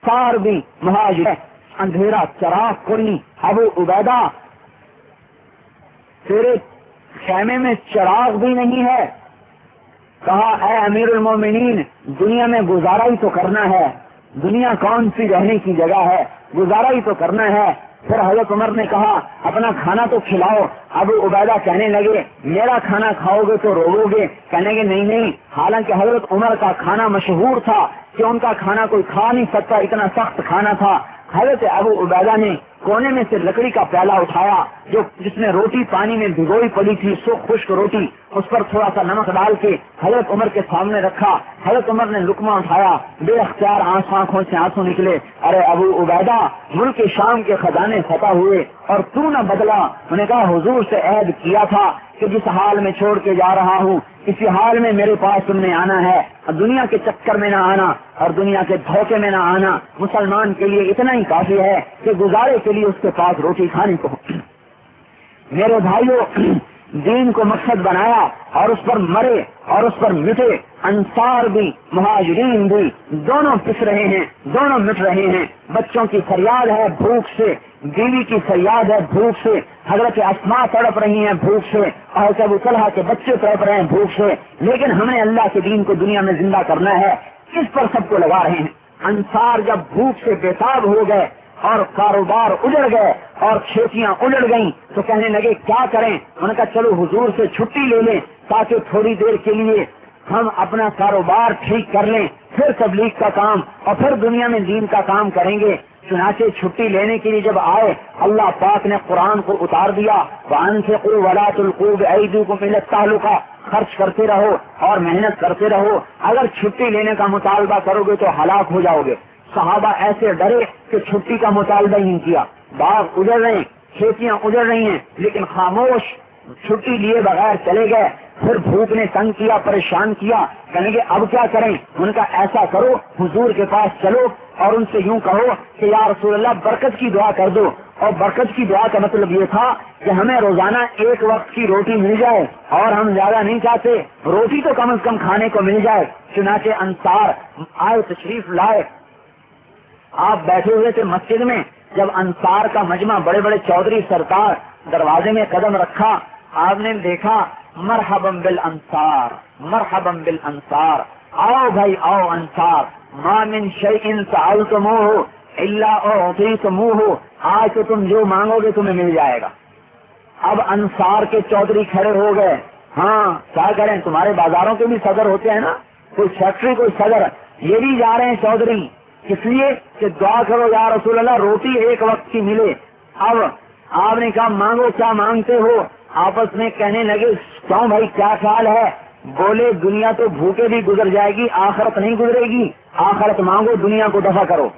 انصار بھی مہاجر، اندھیرا چراغ کوئی ابو عبیدہ تیرے خیمے میں چراغ بھی نہیں ہے. کہا اے امیر المومنین دنیا میں گزارا ہی تو کرنا ہے، دنیا کون سی رہنے کی جگہ ہے، گزارا ہی تو کرنا ہے. پھر حضرت عمر نے کہا اپنا کھانا تو کھلاؤ. ابو عبیدہ کہنے لگے میرا کھانا کھاؤ گے تو روو گے. کہنے گے نہیں نہیں، حالانکہ حضرت عمر کا کھانا مشہور تھا کہ ان کا کھانا کوئی کھا نہیں سکتا، اتنا سخت کھانا تھا. حضرت ابو عبیدہ نے کونے میں سے لکڑی کا پیالہ اٹھایا جس میں روٹی پانی میں بھگوئی پڑی تھی، سرخ خشک روٹی، اس پر تھوڑا سا نمک ڈال کے حضرت عمر کے سامنے رکھا. حضرت عمر نے لقمہ اٹھایا، بے اختیار آنکھوں سے آنسو نکلے. ارے ابو عبیدہ ملک شام کے خزانے فتح ہوئے اور تو نہ بدلا. انہوں نے کہا حضور سے عہد کیا تھا کہ جس حال میں چھوڑ کے جا رہا ہوں اسی حال میں میرے پاس تم نے آنا ہے، اور دنیا کے چکر میں نہ آنا اور دنیا کے دھوکے میں نہ آنا. مسلمان کے لیے اتنا ہی کافی ہے کہ گزارے کے لیے اس کے پاس روٹی کھانے کو. میرے بھائیوں دین کو مقصد بنایا اور اس پر مرے اور اس پر مٹے. انصار بھی مہاجرین بھی دونوں پس رہے ہیں، دونوں مٹ رہے ہیں. بچوں کی فریاد ہے بھوک سے، بیوی کی فریاد ہے بھوک سے، حضرت اسماء تڑپ رہی ہیں بھوک سے، اور ابو طلحہ کے بچے تڑپ رہے ہیں بھوک سے. لیکن ہم نے اللہ کے دین کو دنیا میں زندہ کرنا ہے، اس پر سب کو لگا رہے ہیں. انصار جب بھوک سے بےتاب ہو گئے اور کاروبار اجڑ گئے اور کھیتیاں اجڑ گئیں تو کہنے لگے کیا کریں. انہوں نے کہا چلو حضور سے چھٹی لے لیں تاکہ تھوڑی دیر کے لیے ہم اپنا کاروبار ٹھیک کر لیں، پھر تبلیغ کا کام اور پھر دنیا میں دین کا کام کریں گے. چنانچہ چھٹی لینے کے لیے جب آئے اللہ پاک نے قرآن کو اتار دیا وَأَنفِقُوا وَلَا تُلْقُوا بِأَيْدِيكُمْ إِلَى التَّهْلُكَةِ، خرچ کرتے رہو اور محنت کرتے رہو. اگر چھٹی لینے کا مطالبہ کرو گے تو ہلاک ہو جاؤ گے. صحابہ ایسے ڈرے کہ چھٹی کا مطالبہ ہی نہیں کیا. باغ اجڑ رہے ہیں، کھیتیاں اجڑ رہی ہیں لیکن خاموش چھٹی لیے بغیر چلے گئے. پھر بھوک نے تنگ کیا، پریشان کیا. کہنے کہ اب کیا کریں. ان کا ایسا کرو حضور کے پاس چلو اور ان سے یوں کہو کہ یا رسول اللہ برکت کی دعا کر دو. اور برکت کی دعا کا مطلب یہ تھا کہ ہمیں روزانہ ایک وقت کی روٹی مل جائے اور ہم زیادہ نہیں چاہتے، روٹی تو کم از کم کھانے کو مل جائے. چنانچہ انصار آئے، تشریف لائے. آپ بیٹھے ہوئے تھے مسجد میں. جب انصار کا مجمع بڑے بڑے چودھری سرکار دروازے میں قدم رکھا، آپ نے دیکھا مرحبا بالانصار، مرحبا بالانصار، آؤ بھائی آؤ انصار. ما من شیء سألتموہ الا اعطیتموہ، آج تو تم جو مانگو گے تمہیں مل جائے گا. اب انصار کے چودھری کھڑے ہو گئے. ہاں کیا کریں، تمہارے بازاروں کے بھی صدر ہوتے ہیں نا، کوئی فیکٹری کوئی صدر، یہ بھی جا رہے ہیں چودھری، اس لیے کہ دعا کرو یا رسول اللہ روٹی ایک وقت کی ملے. اب آپ نے کہا مانگو کیا مانگتے ہو. آپس میں کہنے لگے کیوں بھائی کیا خیال ہے. بولے دنیا تو بھوکے بھی گزر جائے گی، آخرت نہیں گزرے گی. آخرت مانگو، دنیا کو دفع کرو.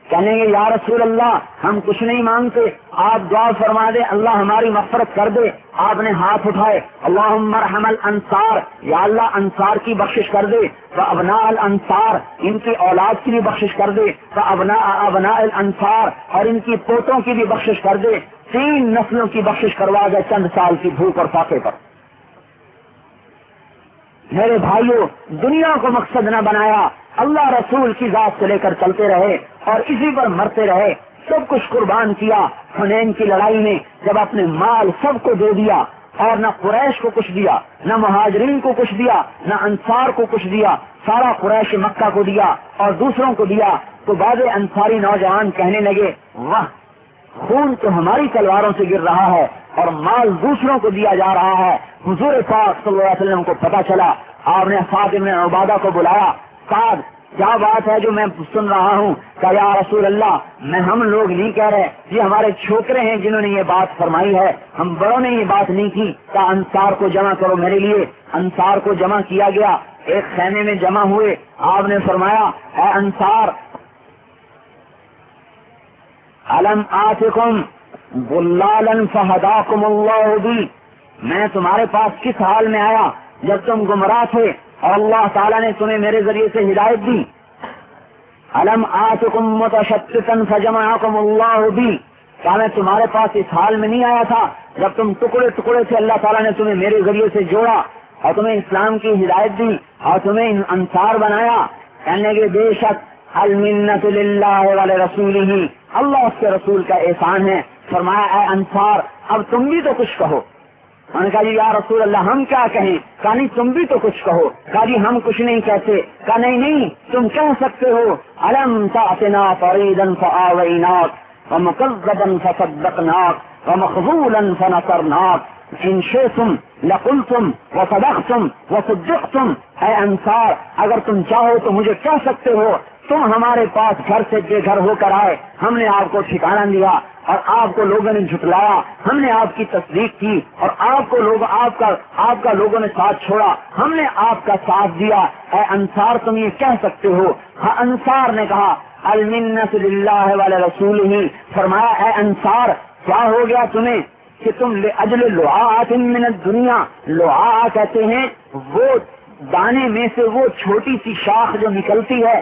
کہنے گے یا رسول اللہ ہم کچھ نہیں مانگتے، آپ دعا فرما دے اللہ ہماری مغفرت کر دے. آپ نے ہاتھ اٹھائے، اللہم ارحم الانصار، یا اللہ انصار کی بخشش کر دے. وابناء الانصار، ان کی اولاد کی بھی بخشش کر دے. وابناء الانصار، اور ان کی پوتوں کی بھی بخشش کر دے. 3 نسلوں کی بخشش کروا گئے چند سال کی بھوک اور فاقے پر. میرے بھائیوں دنیا کو مقصد نہ بنایا، اللہ رسول کی ذات سے لے کر چلتے رہے اور اسی پر مرتے رہے. سب کچھ قربان کیا. حنین کی لڑائی میں جب اپنے مال سب کو دے دیا اور نہ قریش کو کچھ دیا، نہ مہاجرین کو کچھ دیا، نہ انصار کو کچھ دیا، سارا قریش مکہ کو دیا اور دوسروں کو دیا، تو بعض انصاری نوجوان کہنے لگے واہ خون تو ہماری تلواروں سے گر رہا ہے اور مال دوسروں کو دیا جا رہا ہے. حضور پاک صلی اللہ علیہ وسلم کو پتہ چلا. آپ نے سعد بن عبادہ کو بلایا. سعد کیا بات ہے جو میں سن رہا ہوں؟ کہ یا رسول اللہ ہم لوگ نہیں کہہ رہے، یہ ہمارے چھوکرے ہیں جنہوں نے یہ بات فرمائی ہے، ہم بڑوں نے یہ بات نہیں کی. کہ انصار کو جمع کرو میرے لیے. انصار کو جمع کیا گیا، ایک خیمے میں جمع ہوئے. آپ نے فرمایا اے انصار الم آتکم ضلالا فہداکم اللہ بی، میں تمہارے پاس کس حال میں آیا جب تم گمراہ تھے اور اللہ تعالیٰ نے تمہیں میرے ذریعے سے ہدایت دی. الم آتکم متشتتا فجمعکم اللہ بی، کیا میں تمہارے پاس اس حال میں نہیں آیا تھا جب تم ٹکڑے ٹکڑے سے اللہ تعالیٰ نے تمہیں میرے ذریعے سے جوڑا اور تمہیں اسلام کی ہدایت دی اور تمہیں انصار بنایا. کہنے کے بے شک المنت للہ ولرسولہ، اللہ اس کے رسول کا احسان ہے۔ فرمایا اے انصار اب تم بھی تو کچھ کہو۔ انہوں نے کہا جی یا رسول اللہ ہم کیا کہیں؟ کہا نہیں تم بھی تو کچھ کہو۔ کہا جی ہم کچھ نہیں کہتے۔ کہا نہیں تم کہہ سکتے ہو الم تأتنا فریدا فآویناک ومکذبا فصدقناک ومخذولا فنصرناک ان شئتم لقلتم وصدقتم وصدقتم۔ اے انصار اگر تم چاہو تو مجھے کہہ سکتے ہو تم ہمارے پاس گھر سے بے گھر ہو کر آئے، ہم نے آپ کو ٹھکانہ دیا اور آپ کو لوگوں نے جھٹلایا، ہم نے آپ کی تصدیق کی اور آپ کا لوگوں نے ساتھ چھوڑا، ہم نے آپ کا ساتھ دیا۔ اے انصار تم یہ کہہ سکتے ہو؟ ہاں انصار نے کہا المنت للہ ولرسولہ۔ فرمایا اے انصار کیا ہو گیا تمہیں کہ تم لأجل لعاءۃ من الدنیا، لعاء کہتے ہیں وہ دانے میں سے وہ چھوٹی سی شاخ جو نکلتی ہے،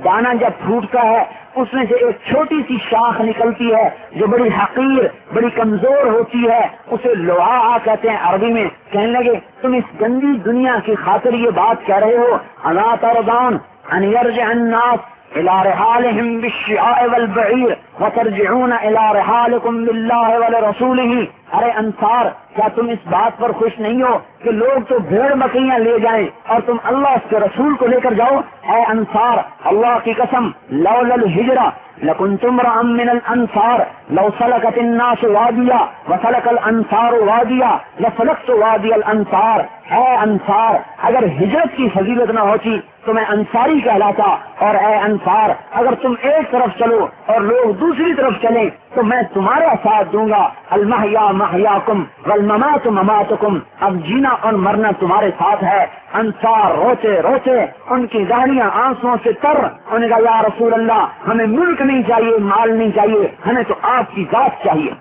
دانا جب پھوٹتا ہے اس میں سے ایک چھوٹی سی شاخ نکلتی ہے جو بڑی حقیر بڑی کمزور ہوتی ہے، اسے لعاء کہتے ہیں عربی میں۔ کہنے لگے تم اس گندی دنیا کی خاطر یہ بات کہہ رہے ہو الا ترضون ان يرجع الناس الى رحالهم بالشعاع والبعير وترجعون الى رحالكم بالله ولرسوله۔ ارے انصار کیا تم اس بات پر خوش نہیں ہو کہ لوگ تو بھیڑ بکریاں لے جائیں اور تم اللہ اس کے رسول کو لے کر جاؤ؟ اے انصار اللہ کی قسم لولا الہجرہ لکنت امرأ من الانصار لو سلكت الناس وادیا وسلك الانصار وادیا لسلكت وادی الانصار۔ اے انصار اگر ہجرت کی فضیلت نہ ہوتی تو میں انصاری کہلاتا، اور اے انصار اگر تم ایک طرف چلو اور لوگ دوسری طرف چلیں تو میں تمہارا ساتھ دوں گا۔ المحیا محیاکم والممات مماتکم، اب جینا اور مرنا تمہارے ساتھ ہے۔ انصار روتے روتے ان کی داڑیاں آنسوں سے تر، انہوں نے کہا یا رسول اللہ ہمیں ملک نہیں چاہیے، مال نہیں چاہیے، ہمیں تو آپ کی ذات چاہیے۔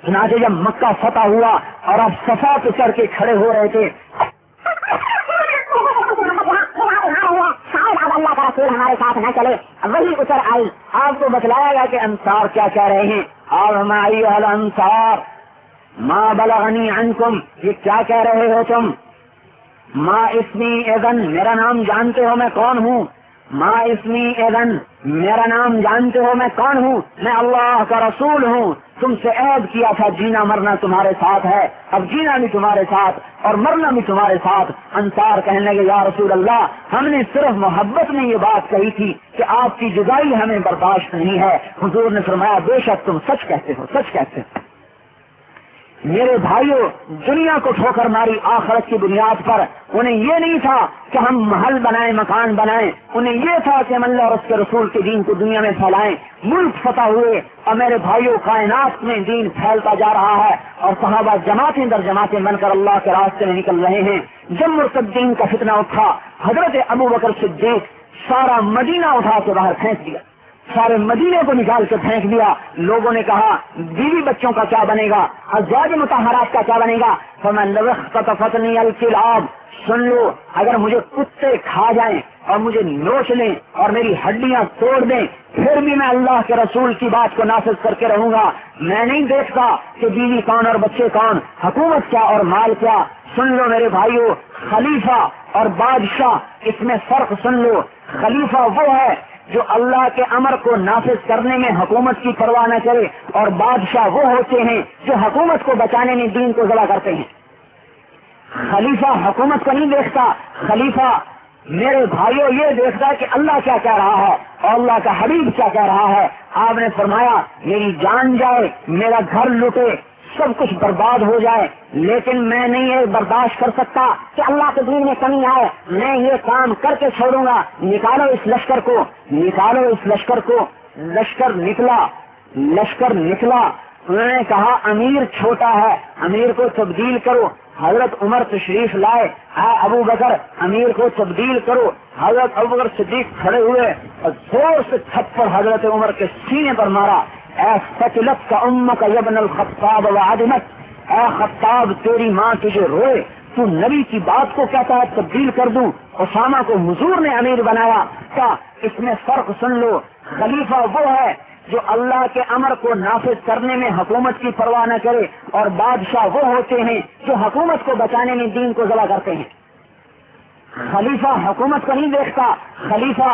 چنانچہ جب مکہ فتح ہوا اور اب صفا پہ چڑھ کے کھڑے ہو رہے تھے، اللہ کا رسول ہمارے ساتھ نہ چلے، وہی اتر آئی، آپ کو بتلایا گیا کہ انصار کیا کہہ رہے ہیں۔ اور ہماری الانصار ما بلغنی عنکم، یہ کیا کہہ رہے ہو تم؟ ما اسمی اذن، میرا نام جانتے ہو میں کون ہوں؟ ما اسمی اذن، میرا نام جانتے ہو میں کون ہوں؟ میں اللہ کا رسول ہوں، تم سے عہد کیا تھا جینا مرنا تمہارے ساتھ ہے، اب جینا بھی تمہارے ساتھ اور مرنا بھی تمہارے ساتھ۔ انصار کہنے لگے یا رسول اللہ ہم نے صرف محبت میں یہ بات کہی تھی کہ آپ کی جدائی ہمیں برداشت نہیں ہے۔ حضور نے فرمایا بے شک تم سچ کہتے ہو، سچ کہتے ہو۔ میرے بھائیوں دنیا کو ٹھوکر ماری آخرت کی بنیاد پر، انہیں یہ نہیں تھا کہ ہم محل بنائیں مکان بنائیں، انہیں یہ تھا کہ ہم اللہ اور اس کے رسول کے دین کو دنیا میں پھیلائیں۔ ملک فتح ہوئے اور میرے بھائیوں کائنات میں دین پھیلتا جا رہا ہے اور صحابہ جماعتیں در جماعتیں بن کر اللہ کے راستے میں نکل رہے ہیں۔ جب مرتدین کا فتنہ اٹھا حضرت ابو بکر صدیق سارا مدینہ اٹھا کے باہر پھینک دیا، سارے مدینے کو نکال کے پھینک دیا۔ لوگوں نے کہا بیوی بچوں کا کیا بنے گا، ازواج مطہرات کا کیا بنے گا؟ فمن اختطفتنی الکلاب، سن لو اگر مجھے کتے کھا جائیں اور مجھے نوچ لیں اور میری ہڈیاں توڑ دیں پھر بھی میں اللہ کے رسول کی بات کو نافذ کر کے رہوں گا۔ میں نہیں دیکھتا کہ بیوی کون اور بچے کون، حکومت کیا اور مال کیا۔ سن لو میرے بھائیو، خلیفہ اور بادشاہ اس میں فرق سن لو۔ خلیفہ وہ ہے جو اللہ کے امر کو نافذ کرنے میں حکومت کی پرواہ نہ کرے، اور بادشاہ وہ ہوتے ہیں جو حکومت کو بچانے میں دین کو ذبح کرتے ہیں۔ خلیفہ حکومت کو نہیں دیکھتا، خلیفہ میرے بھائیوں یہ دیکھتا ہے کہ اللہ کیا کہہ رہا ہے اور اللہ کا حبیب کیا کہہ رہا ہے۔ آپ نے فرمایا میری جان جائے، میرا گھر لٹے، سب کچھ برباد ہو جائے، لیکن میں نہیں یہ برداشت کر سکتا کہ اللہ کے دین میں کمی آئے، میں یہ کام کر کے چھوڑوں گا۔ نکالو اس لشکر کو، نکالو اس لشکر کو۔ لشکر نکلا۔ انہوں نے کہا امیر چھوٹا ہے، امیر کو تبدیل کرو۔ حضرت عمر تشریف لائے، ابو بکر امیر کو تبدیل کرو۔ حضرت ابو بکر صدیق کھڑے ہوئے اور زور سے تھپڑ حضرت عمر کے سینے پر مارا۔ اے فتلت کا امک ابن الخطاب وعدمت، اے خطاب تیری ماں تجھے روئے، تو نبی کی بات کو کہتا ہے تبدیل کر دوں۔ اسامہ کو حضور نے امیر بنایا۔ کیا اس میں فرق سن لو، خلیفہ وہ ہے جو اللہ کے امر کو نافذ کرنے میں حکومت کی پرواہ نہ کرے، اور بادشاہ وہ ہوتے ہیں جو حکومت کو بچانے میں دین کو ذبح کرتے ہیں۔ خلیفہ حکومت کو نہیں دیکھتا، خلیفہ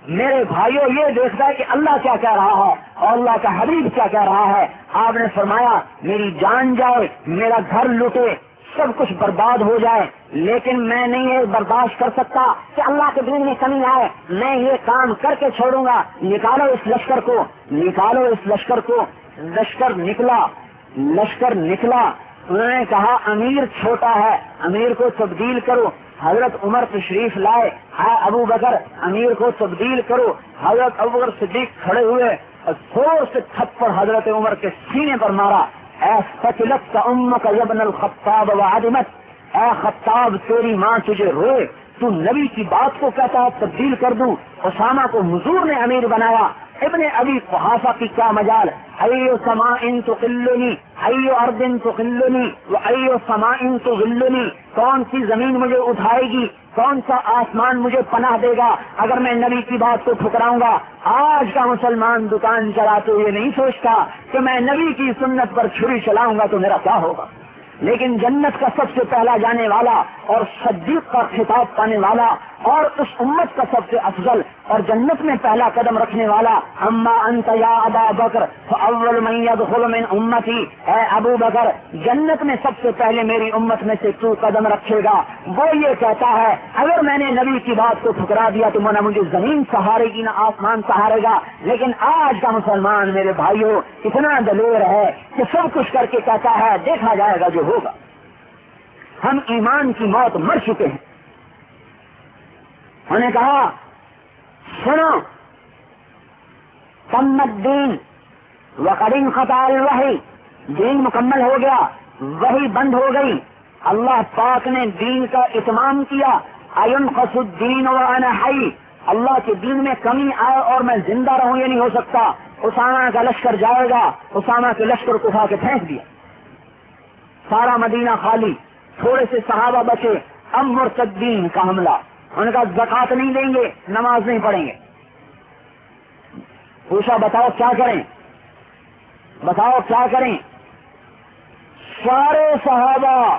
میرے بھائیوں یہ دیکھتا ہے کہ اللہ کیا کہہ رہا ہے اور اللہ کا حبیب کیا کہہ رہا ہے. آپ نے فرمایا میری جان جائے, میرا گھر لٹے, سب کچھ برباد ہو جائے, لیکن میں نہیں یہ برداشت کر سکتا کہ اللہ کے دین میں کمی آئے. میں یہ کام کر کے چھوڑوں گا. نکالو اس لشکر کو, نکالو اس لشکر کو. لشکر نکلا. انہوں نے کہا امیر چھوٹا ہے, امیر کو تبدیل کرو. حضرت عمر تشریف لائے, ہے ابو بکر امیر کو تبدیل کرو. حضرت ابو بکر صدیق کھڑے ہوئے اور زور سے تھپڑ حضرت عمر کے سینے پر مارا. اے فتلت کا امک ابن الخطاب وعدمت, اے خطاب تیری ماں تجھے روئے, تو نبی کی بات کو کہتا ہے تبدیل کر دوں. اسامہ کو حضور نے امیر بنایا. ابن ابی قحافہ کی کیا مجال. ایو سماء تقلنی, ایو ارض تقلنی, وایو سماء تظلنی. کون سی زمین مجھے اٹھائے گی, کون سا آسمان مجھے پناہ دے گا اگر میں نبی کی بات کو ٹھکراؤں گا. آج کا مسلمان دکان چلاتے ہوئے نہیں سوچتا کہ میں نبی کی سنت پر چھری چلاؤں گا تو میرا کیا ہوگا. لیکن جنت کا سب سے پہلا جانے والا اور صدیق کا خطاب پانے والا اور اس امت کا سب سے افضل اور جنت میں پہلا قدم رکھنے والا, اما انت یا ابا بکر فاول من يدخل من امتی, اے ابو بکر جنت میں سب سے پہلے میری امت میں سے تو قدم رکھے گا. وہ یہ کہتا ہے اگر میں نے نبی کی بات کو ٹھکرا دیا تو نہ مجھے زمین سہارے گی نہ آسمان سہارے گا. لیکن آج کا مسلمان میرے بھائیوں اتنا دلیر ہے کہ سب کچھ کر کے کہتا ہے دیکھا جائے گا جو ہوگا. ہم ایمان کی موت مر چکے ہیں. انہوں نے کہا سنو, تم الدین وقد انقطع الوحی, دین مکمل ہو گیا, وحی بند ہو گئی. اللہ پاک نے دین کا اتمام کیا. اینقص الدین وانا حی, اللہ کے دین میں کمی آئے اور میں زندہ رہوں یہ نہیں ہو سکتا. اسامہ کا لشکر جائے گا, اسامہ کے لشکر کو اٹھا کے پھینک دیا. سارا مدینہ خالی, تھوڑے سے صحابہ بچے. اب مرتدین کا حملہ. ان کا زکات نہیں دیں گے, نماز نہیں پڑھیں گے. پوچھا بتاؤ کیا کریں, بتاؤ کیا کریں. سارے صحابہ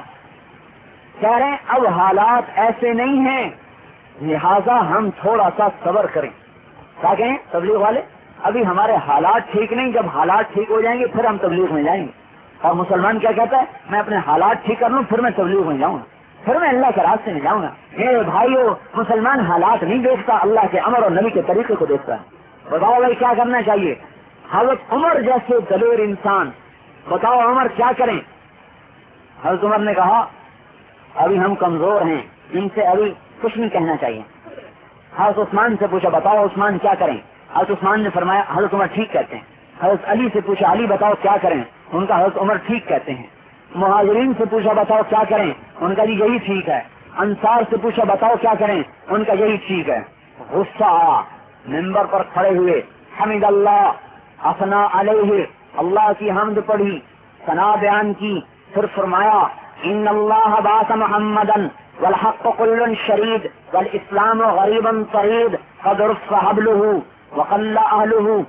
کہہ رہے ہیں اب حالات ایسے نہیں ہیں, لہذا ہم تھوڑا سا صبر کریں. کیا کہیں تبلیغ والے, ابھی ہمارے حالات ٹھیک نہیں, جب حالات ٹھیک ہو جائیں گے پھر ہم تبلیغ میں جائیں گے. اور مسلمان کیا کہتا ہے, میں اپنے حالات ٹھیک کر لوں پھر میں تبلیغ میں جاؤں گا, پھر میں اللہ کے راستے میں جاؤں گا. میرے بھائیو مسلمان حالات نہیں دیکھتا, اللہ کے امر اور نبی کے طریقے کو دیکھتا ہے. بتاؤ بھائی کیا کرنا چاہیے. حضرت عمر جیسے دلیر انسان, بتاؤ عمر کیا کریں. حضرت عمر نے کہا ابھی ہم کمزور ہیں, ان سے ابھی کچھ نہیں کہنا چاہیے. حضرت عثمان سے پوچھا بتاؤ عثمان کیا کریں. حضرت عثمان نے فرمایا حضرت عمر ٹھیک کہتے ہیں. حضرت علی سے پوچھا علی بتاؤ کیا کریں. ان کا حضرت عمر ٹھیک کہتے ہیں. مہاجرین سے پوچھا بتاؤ کیا کریں. ان کا یہی ٹھیک ہے. انصار سے پوچھا بتاؤ کیا کریں. ان کا یہی ٹھیک ہے. غصہ آیا, ممبر پر کھڑے ہوئے, حمد اللہ, اثنا علیہ, اللہ کی حمد پڑھی, ثنا بیان کی. پھر فرمایا ان اللہ بعث محمدا والحق کل شرید والاسلام غریبا طرید قد رف حبلہ وقل اہلہ.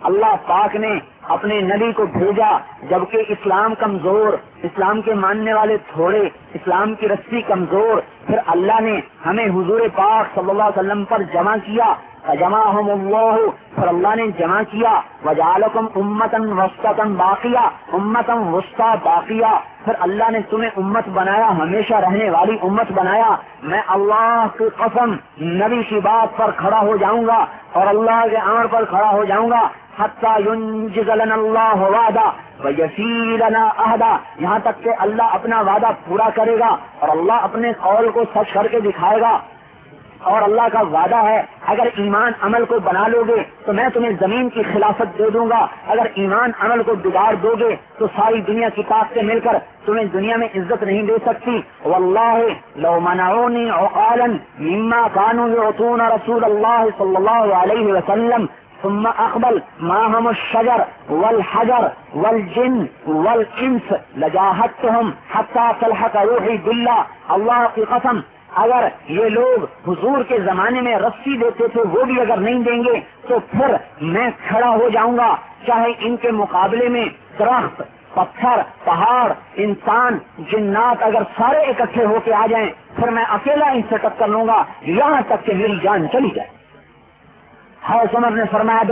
اللہ پاک نے اپنے نبی کو بھیجا جبکہ اسلام کمزور, اسلام کے ماننے والے تھوڑے, اسلام کی رسی کمزور. پھر اللہ نے ہمیں حضور پاک صلی اللہ علیہ وسلم پر جمع کیا. فجمعهم اللہ, پھر اللہ نے جمع کیا. وجعلکم امتا وسطا باقیہ, امتا وسطا باقیہ. پھر اللہ نے تمہیں امت بنایا, ہمیشہ رہنے والی امت بنایا. میں اللہ کی قسم نبی کی بات پر کھڑا ہو جاؤں گا اور اللہ کے امر پر کھڑا ہو جاؤں گا. حتی ینجز لنا اللہ وعدہ ویفی لنا عہدہ, یہاں تک کہ اللہ اپنا وعدہ پورا کرے گا اور اللہ اپنے قول کو سچ کر کے دکھائے گا. اور اللہ کا وعدہ ہے اگر ایمان عمل کو بنا لو گے تو میں تمہیں زمین کی خلافت دے دوں گا. اگر ایمان عمل کو بگاڑ دو گے تو ساری دنیا کی طاقتیں مل کر تمہیں دنیا میں عزت نہیں دے سکتی. واللہ لو منعونی عقالا مما كانوا يعطون رسول اللہ صلی اللہ علیہ وسلم ثم اقبل ماهم الشجر والحجر والجن والانس لجاهدتهم حتى تلحق روحي بالله. اللہ کی قسم اگر یہ لوگ حضور کے زمانے میں رسی دیتے تھے وہ بھی اگر نہیں دیں گے تو پھر میں کھڑا ہو جاؤں گا, چاہے ان کے مقابلے میں درخت, پتھر, پہاڑ, انسان, جنات اگر سارے اکٹھے ہو کے آ جائیں پھر میں اکیلا ان سے ٹکر لوں گا یہاں تک کہ میری جان چلی جائے. حضرت عمر نے فرمایا